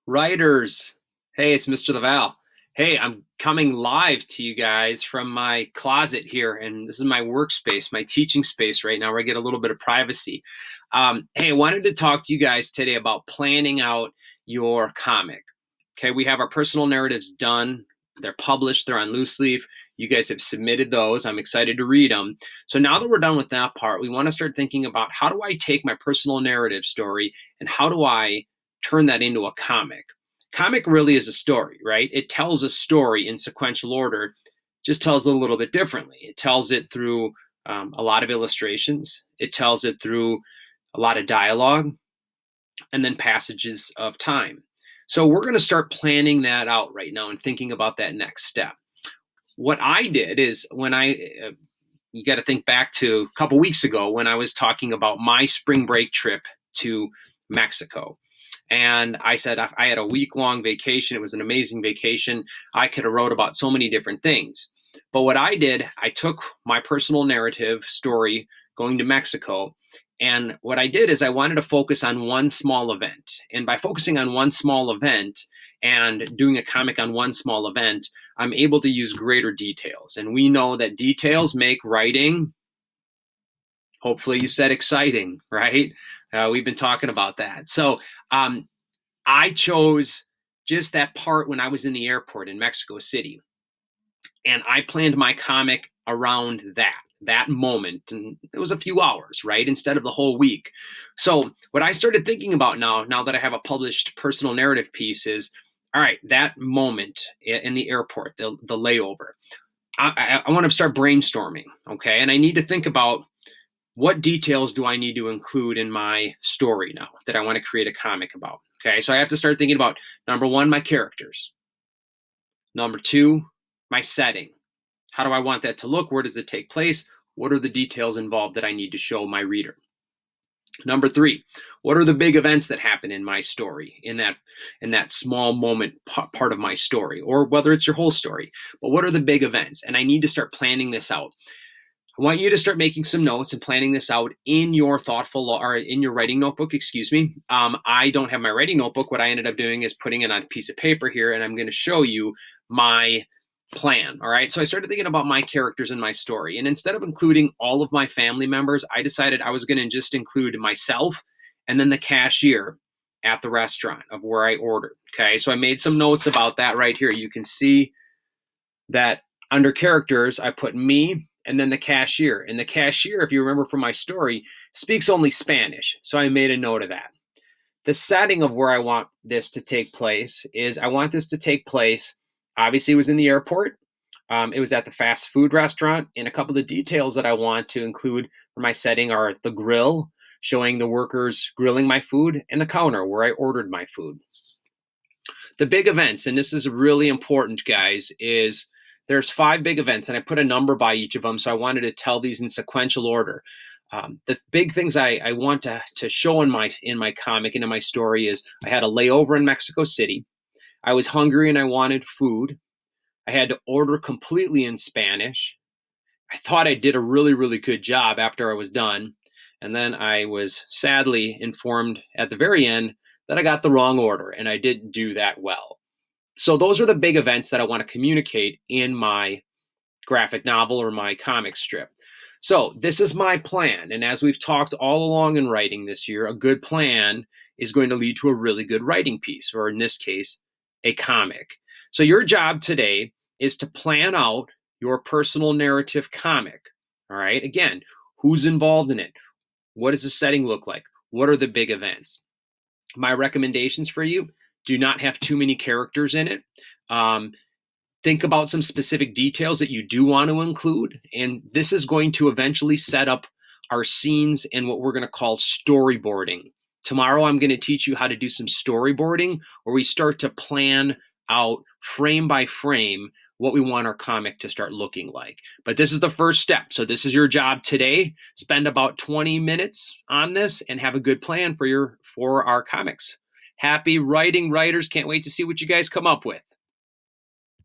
Writers, hey, it's Mr. Laval. Hey, I'm coming live to you guys from my closet here, and this is my workspace, my teaching space right now, where I get a little bit of privacy. Hey, I wanted to talk to you guys today about planning out your comic. Okay, we have our personal narratives done. They're published. They're on loose leaf. You guys have submitted those. I'm excited to read them. So now that we're done with that part, we want to start thinking about how do I take my personal narrative story and how do I turn that into a comic? Comic really is a story, right? It tells a story in sequential order, just tells it a little bit differently. It tells it through a lot of illustrations. It tells it through a lot of dialogue and then passages of time. So we're going to start planning that out right now and thinking about that next step. What I did is you got to think back to a couple weeks ago when I was talking about my spring break trip to Mexico. And I said I had a week-long vacation. It was an amazing vacation. I could have wrote about so many different things. But what I did, I took my personal narrative story going to Mexico, and what I did is I wanted to focus on one small event. And by focusing on one small event and doing a comic on one small event, I'm able to use greater details. And we know that details make writing, hopefully you said exciting, right? We've been talking about that. So I chose just that part when I was in the airport in Mexico City. And I planned my comic around that moment. And it was a few hours, right? Instead of the whole week. So what I started thinking about now that I have a published personal narrative piece is, all right, that moment in the airport, the layover, I want to start brainstorming, okay? And I need to think about what details do I need to include in my story now that I want to create a comic about? Okay, so I have to start thinking about number one, my characters. Number two, my setting. How do I want that to look? Where does it take place? What are the details involved that I need to show my reader? Number three, what are the big events that happen in my story, in that small moment part of my story, or whether it's your whole story? But what are the big events? And I need to start planning this out. I want you to start making some notes and planning this out in your in your writing notebook, excuse me. I don't have my writing notebook. What I ended up doing is putting it on a piece of paper here, and I'm going to show you my plan. All right. So I started thinking about my characters in my story. And instead of including all of my family members, I decided I was going to just include myself and then the cashier at the restaurant of where I ordered. Okay. So I made some notes about that right here. You can see that under characters, I put me and then the cashier. And the cashier, if you remember from my story, speaks only Spanish. So I made a note of that. The setting of where I want this to take place is I want this to take place, obviously it was in the airport. It was at the fast food restaurant. And a couple of details that I want to include for my setting are the grill, showing the workers grilling my food, and the counter where I ordered my food. The big events, and this is really important, guys, is there's 5 big events, and I put a number by each of them, so I wanted to tell these in sequential order. The big things I want to show in my comic and in my story is I had a layover in Mexico City. I was hungry and I wanted food. I had to order completely in Spanish. I thought I did a really, really good job after I was done. And then I was sadly informed at the very end that I got the wrong order and I didn't do that well. So those are the big events that I want to communicate in my graphic novel or my comic strip. So this is my plan. And as we've talked all along in writing this year, a good plan is going to lead to a really good writing piece, or in this case, a comic. So your job today is to plan out your personal narrative comic. All right. Again, who's involved in it? What does the setting look like? What are the big events? My recommendations for you: do not have too many characters in it. Think about some specific details that you do want to include. And this is going to eventually set up our scenes and what we're going to call storyboarding. Tomorrow, I'm going to teach you how to do some storyboarding where we start to plan out frame by frame what we want our comic to start looking like. But this is the first step. So this is your job today. Spend about 20 minutes on this and have a good plan for our comics. Happy writing, writers. Can't wait to see what you guys come up with.